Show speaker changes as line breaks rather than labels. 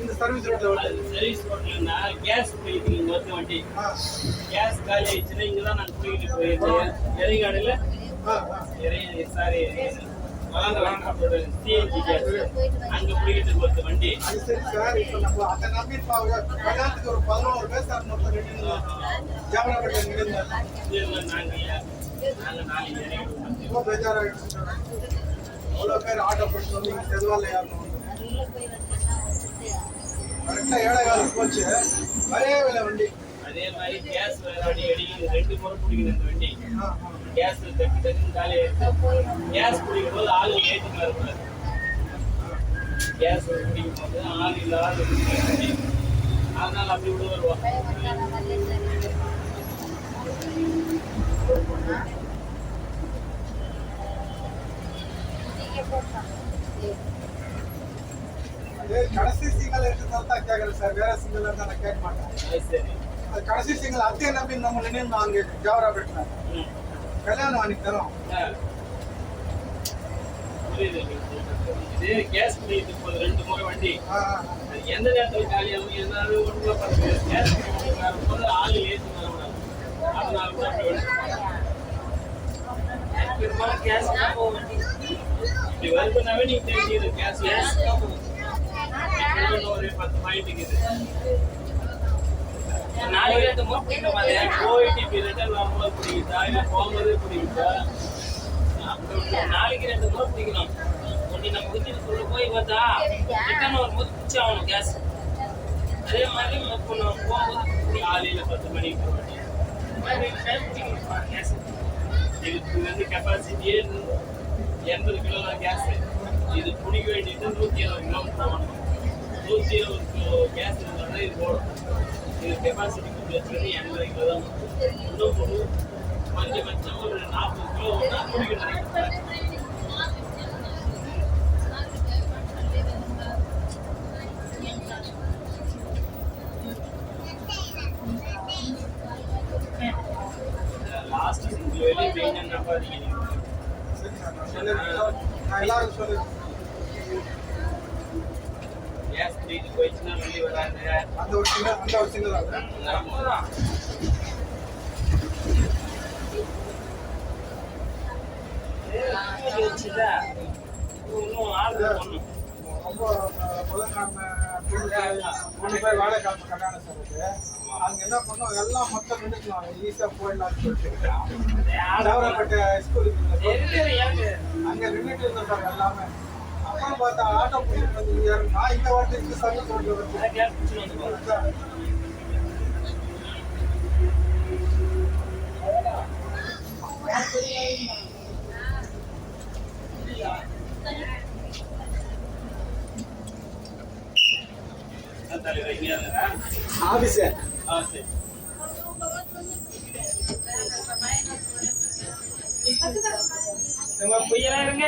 இந்த சர்வீஸ் ரோட்ல வருது.
சர்வீஸ் ரோட்லன்னா கேஸ் போயிட்டு வந்து வண்டி கேஸ் காலி ஆயிடுச்சுன்னா இங்க தான் நான் போயிட்டு போயிருக்கேன். எரிகாடுல சாரி சிஎன்ஜி கேஸ் அங்க போயிட்டு போகுது வண்டி.
அது சரி சார். இப்போ நம்ம அதை நம்பி கல்யாணத்துக்கு ஒரு 11 பேர் சார் மொத்தம் ரெண்டு ஜாமராப்பேட்டை நிலையம்
நாங்க நாளைக்கு இறங்கிடுவோம்.
ரொம்ப பேஜாராகிடுச்சு சார். அவ்வளோ பேர் ஆட்டோ போட்டு வந்து இங்கே செதுவால் ஏறணும். கரெக்டாக 7:15 போச்சு. அதே வேலை வண்டி.
அதே மாதிரி கேஸ் அடி அடிக்குது 2 முறை பிடிக்குது அந்த வண்டி. கேஸ் தட்டி தட்டி காலி ஆயிடுச்சு. கேஸ் பிடிக்கும் போது ஆள் ஏற்றுக்கலாம் இருக்கக்கூடாது. கேஸ் பிடிக்கும் போது ஆள் இல்லாத அதனால அப்படி விட வருவோம்.
கடைசி சிங்கிள் இருக்கிறதால தான் கேட்கறேன் சார். வேற சிங்கிள் இருந்தால் நான் கேட்க மாட்டேன்.
சரி
அது கடைசி சிங்கிள் அத்தையை நம்பி நம்ம நின்று அங்கே ஜாவராப்பேட்டை கல்யாணம் வாங்கி தரோம்.
புரியுது. இது கேஸ் பிடிக்கிட்டு போகுது 2 முறை வண்டி. எந்த நேரத்தில் காலியாகும் என்னாவது ஒன்றுமே பண்ணுறது. கேஸ் வரும்போது ஆள் ஏற்றி வரக்கூடாது. அதனால கூட கேஸ் இப்படி வருதுனாவே நீங்க தெரிஞ்சுது கேஸ் ஒரு 10 பாயிண்ட் இருக்குது. நாளைக்கு 2 முறை பிடிக்கும். ஓடிபி ரிட்டர்ன் வரும்போது பிடிக்குதா இல்லை போகும்போது பிடிக்குதா? நாளைக்கு 2 முறை பிடிக்கணும். ஒன்று நம்ம குத்திட்டு போய் பார்த்தா ரிட்டர்ன் வரும்போது பிடிச்சி ஆகணும் கேஸ். அதே மாதிரி இப்போ நம்ம போகும்போது காலையில் 10 மணிக்கு போக வேண்டிய கேஸ். இதுக்கு வந்து கெப்பாசிட்டியே 80 கிலோ தான் கேஸ். இது பிடிக்க வேண்டியது 120 கிலோ போகணும். 120 கிலோ கேஸ் இருந்தால் இது போடும். இது கெப்பாசிட்டி கொஞ்சம் வச்சுக்கிட்டு 80 கிலோ தான். இன்னும் கொஞ்சம் ஒரு 40 கிலோ தான் பிடிக்க நினைக்கிறேன். லாஸ்ட் சிங்கிள் வேலையை மெயினாக நம்பாதீங்க.
நான் எல்லாரும் சொல்லு.
கேஸ் பிடிட்டு போயிடுச்சுன்னா வெளியே வராது.
அந்த ஒரு சிங்கிள்
தான் இன்னும் ஆள் பண்ணும்.
ரொம்ப புதன்கிழமை 3 பேர் வேலைக்கிழமை கல்யாணம் சார். அங்கே என்ன பண்ணோம் எல்லாம் மொத்தம் நின்றுக்கலாம். ஈஸியாக போயிடலாம்னு சொல்லிட்டு ஜாவராப்பேட்டை ஸ்கூலுக்கு அங்கே நின்றுட்டு இருந்தோம் சார் எல்லாமே. அப்புறம் பார்த்தா ஆட்டோ போயிட்டு வந்து நான் இந்த வாரத்துக்கு சர்வீஸ் ரோட்டில் வந்து ஆஃபீஸு.
சரி நம்ம பொய்யெல்லாம் இருங்க.